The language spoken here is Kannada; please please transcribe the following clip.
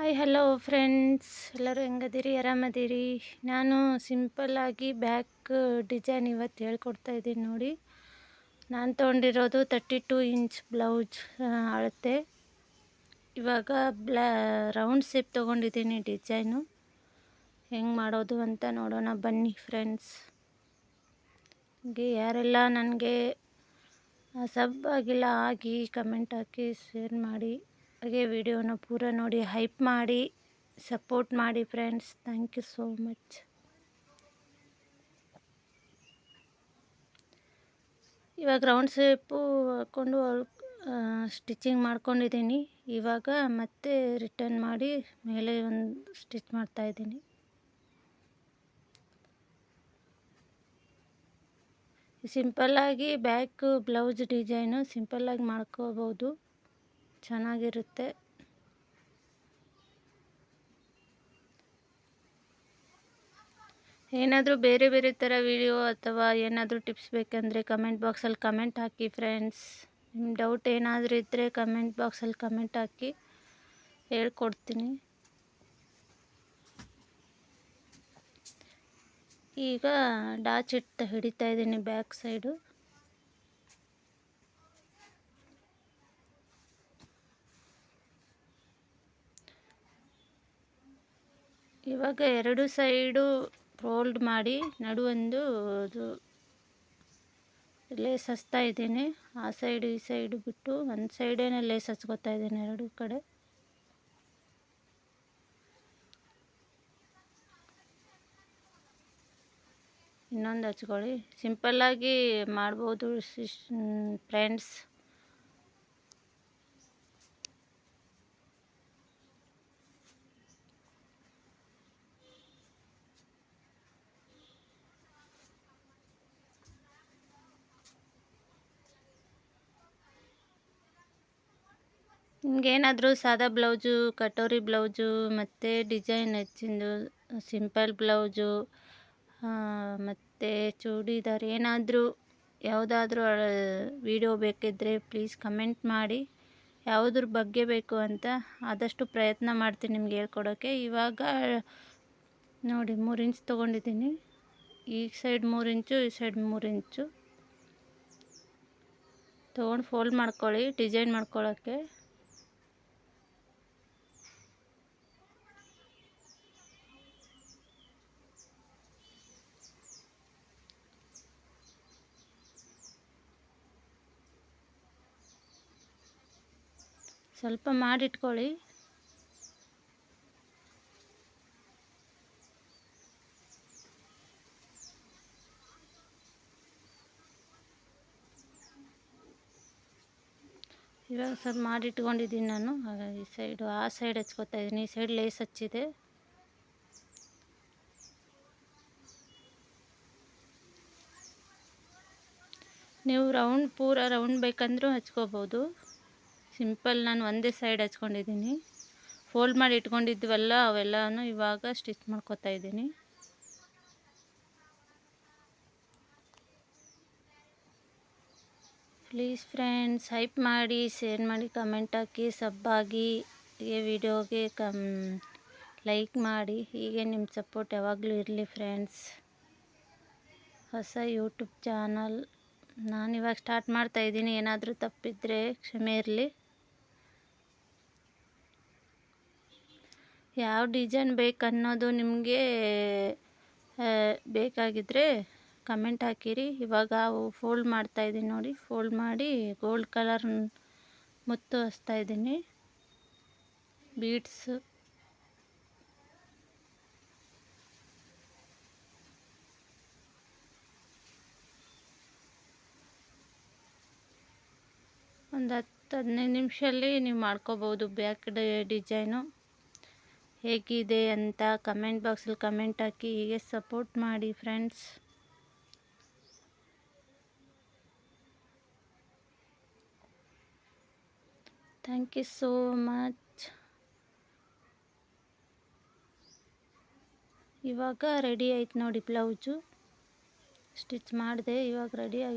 ಹಾಯ್ ಹಲೋ ಫ್ರೆಂಡ್ಸ್, ಎಲ್ಲರೂ ಹೆಂಗದಿರಿ? ಆರಾಮದಿರಿ? ನಾನು ಸಿಂಪಲ್ಲಾಗಿ ಬ್ಯಾಕ್ ಡಿಸೈನ್ ಇವತ್ತು ಹೇಳ್ಕೊಡ್ತಾ ಇದ್ದೀನಿ ನೋಡಿ. ನಾನು ತೊಗೊಂಡಿರೋದು 32 ಇಂಚ್ ಬ್ಲೌಸ್ ಅಳತೆ. ಇವಾಗ ರೌಂಡ್ ಶೇಪ್ ತೊಗೊಂಡಿದ್ದೀನಿ. ಡಿಸೈನು ಹೆಂಗೆ ಮಾಡೋದು ಅಂತ ನೋಡೋಣ ಬನ್ನಿ ಫ್ರೆಂಡ್ಸ್. ಹಾಗೆ ಯಾರೆಲ್ಲ ನನಗೆ ಸಬ್ ಆಗಿಲ್ಲ ಆಗಿ ಕಮೆಂಟ್ ಹಾಕಿ ಶೇರ್ ಮಾಡಿ, ಹಾಗೆ ವಿಡಿಯೋನ ಪೂರ ನೋಡಿ ಹೈಪ್ ಮಾಡಿ ಸಪೋರ್ಟ್ ಮಾಡಿ friends. Thank you so much. ಇವಾಗ ರೌಂಡ್ ಶೇಪು ಹಾಕ್ಕೊಂಡು ಸ್ಟಿಚಿಂಗ್ ಮಾಡ್ಕೊಂಡಿದ್ದೀನಿ. ಇವಾಗ ಮತ್ತೆ ರಿಟರ್ನ್ ಮಾಡಿ ಮೇಲೆ ಒಂದು ಸ್ಟಿಚ್ ಮಾಡ್ತಾಯಿದ್ದೀನಿ. ಸಿಂಪಲ್ಲಾಗಿ ಬ್ಯಾಕ್ ಬ್ಲೌಸ್ ಡಿಸೈನು ಸಿಂಪಲ್ಲಾಗಿ ಮಾಡ್ಕೋಬೋದು, ಚೆನ್ನಾಗಿರುತ್ತೆ. ಏನಾದರೂ ಬೇರೆ ಬೇರೆ ಥರ ವಿಡಿಯೋ ಅಥವಾ ಏನಾದರೂ ಟಿಪ್ಸ್ ಬೇಕಂದರೆ ಕಮೆಂಟ್ ಬಾಕ್ಸಲ್ಲಿ ಕಮೆಂಟ್ ಹಾಕಿ ಫ್ರೆಂಡ್ಸ್. ನಿಮ್ಮ ಡೌಟ್ ಏನಾದರೂ ಇದ್ದರೆ ಕಮೆಂಟ್ ಬಾಕ್ಸಲ್ಲಿ ಕಮೆಂಟ್ ಹಾಕಿ ಹೇಳ್ಕೊಡ್ತೀನಿ. ಈಗ ಡಾಚ್ ಹಿಡಿತಾ ಇದ್ದೀನಿ ಬ್ಯಾಕ್ ಸೈಡು. ಇವಾಗ ಎರಡು ಸೈಡು ಫೋಲ್ಡ್ ಮಾಡಿ ನಡುವೊಂದು ಅದು ಲೇಸ್ ಹಚ್ತಾ ಇದ್ದೀನಿ. ಆ ಸೈಡು ಈ ಸೈಡು ಬಿಟ್ಟು ಒಂದು ಸೈಡೇನೆ ಲೇಸ್ ಹಚ್ಕೋತಾ ಇದ್ದೀನಿ ಎರಡು ಕಡೆ. ಇನ್ನೊಂದು ಹಚ್ಕೊಳ್ಳಿ. ಸಿಂಪಲ್ಲಾಗಿ ಮಾಡ್ಬೋದು ಫ್ರೆಂಡ್ಸ್. ನಿಮಗೇನಾದರೂ ಸಾದಾ ಬ್ಲೌಸು, ಕಟೋರಿ ಬ್ಲೌಸು ಮತ್ತು ಡಿಸೈನ್ ಹಚ್ಚಿಂದು ಸಿಂಪಲ್ ಬ್ಲೌಸು ಮತ್ತು ಚೂಡಿದಾರ್ ಏನಾದರೂ ಯಾವುದಾದ್ರೂ ವಿಡಿಯೋ ಬೇಕಿದ್ದರೆ ಪ್ಲೀಸ್ ಕಮೆಂಟ್ ಮಾಡಿ. ಯಾವುದ್ರ ಬಗ್ಗೆ ಬೇಕು ಅಂತ ಆದಷ್ಟು ಪ್ರಯತ್ನ ಮಾಡ್ತೀನಿ ನಿಮ್ಗೆ ಹೇಳ್ಕೊಡೋಕ್ಕೆ. ಇವಾಗ ನೋಡಿ 3 ಇಂಚ್ ತೊಗೊಂಡಿದ್ದೀನಿ. ಈ ಸೈಡ್ 3 ಇಂಚು, ಈ ಸೈಡ್ 3 ಇಂಚು ತೊಗೊಂಡು ಫೋಲ್ಡ್ ಮಾಡ್ಕೊಳ್ಳಿ ಡಿಸೈನ್ ಮಾಡ್ಕೊಳ್ಳೋಕ್ಕೆ. ಸ್ವಲ್ಪ ಮಾಡಿಟ್ಕೊಳ್ಳಿ. ಇವಾಗ ಸ್ವಲ್ಪ ಮಾಡಿಟ್ಕೊಂಡಿದ್ದೀನಿ ನಾನು. ಹಾಗಾಗಿ ಈ ಸೈಡು ಆ ಸೈಡ್ ಹಚ್ಕೋತಾ ಇದ್ದೀನಿ. ಈ ಸೈಡ್ ಲೇಸ್ ಹಚ್ಚಿದೆ. ನೀವು ಪೂರ ರೌಂಡ್ ಬೇಕಂದ್ರೂ ಹಚ್ಕೋಬೋದು. ಸಿಂಪಲ್ ನಾನು ಒಂದೇ ಸೈಡ್ ಹಚ್ಕೊಂಡಿದ್ದೀನಿ. ಫೋಲ್ಡ್ ಮಾಡಿ ಇಟ್ಕೊಂಡಿದ್ವಲ್ಲ ಅವೆಲ್ಲನೂ ಇವಾಗ ಸ್ಟಿಚ್ ಮಾಡ್ಕೋತಾ ಇದ್ದೀನಿ. ಪ್ಲೀಸ್ ಫ್ರೆಂಡ್ಸ್ ಹೈಪ್ ಮಾಡಿ, ಶೇರ್ ಮಾಡಿ, ಕಮೆಂಟ್ ಹಾಕಿ, ಸಬ್ ಆಗಿ, ಹೀಗೆ ವಿಡಿಯೋಗೆ ಲೈಕ್ ಮಾಡಿ. ಹೀಗೆ ನಿಮ್ಮ ಸಪೋರ್ಟ್ ಯಾವಾಗಲೂ ಇರಲಿ ಫ್ರೆಂಡ್ಸ್. ಹೊಸ ಯೂಟ್ಯೂಬ್ ಚಾನಲ್ ನಾನಿವಾಗ ಸ್ಟಾರ್ಟ್ ಮಾಡ್ತಾಯಿದ್ದೀನಿ. ಏನಾದರೂ ತಪ್ಪಿದರೆ ಕ್ಷಮೆ ಇರಲಿ. ಯಾವ ಡಿಸೈನ್ ಬೇಕನ್ನೋದು ನಿಮಗೆ ಬೇಕಾಗಿದ್ದರೆ ಕಮೆಂಟ್ ಹಾಕಿರಿ. ಇವಾಗ ಫೋಲ್ಡ್ ಮಾಡ್ತಾಯಿದ್ದೀನಿ ನೋಡಿ. ಫೋಲ್ಡ್ ಮಾಡಿ ಗೋಲ್ಡ್ ಕಲರ್ ಮುತ್ತು ಹಚ್ತಾ ಇದ್ದೀನಿ, ಬೀಡ್ಸು. ಒಂದು 10-15 ನಿಮಿಷದಲ್ಲಿ ನೀವು ಮಾಡ್ಕೋಬೋದು ಬ್ಯಾಕ್ ಡಿಸೈನು. ಹೇಗಿದೆ ಅಂತ ಕಮೆಂಟ್ ಬಾಕ್ಸಲ್ಲಿ ಕಮೆಂಟ್ ಹಾಕಿ. ಹೀಗೆ ಸಪೋರ್ಟ್ ಮಾಡಿ friends. Thank you so much. ಇವಾಗ ರೆಡಿ ಆಯ್ತು ನೋಡಿ ಬ್ಲೌಸು. ಸ್ಟಿಚ್ ಮಾಡಿದೆ, ಇವಾಗ ರೆಡಿ ಆಯ್ತು.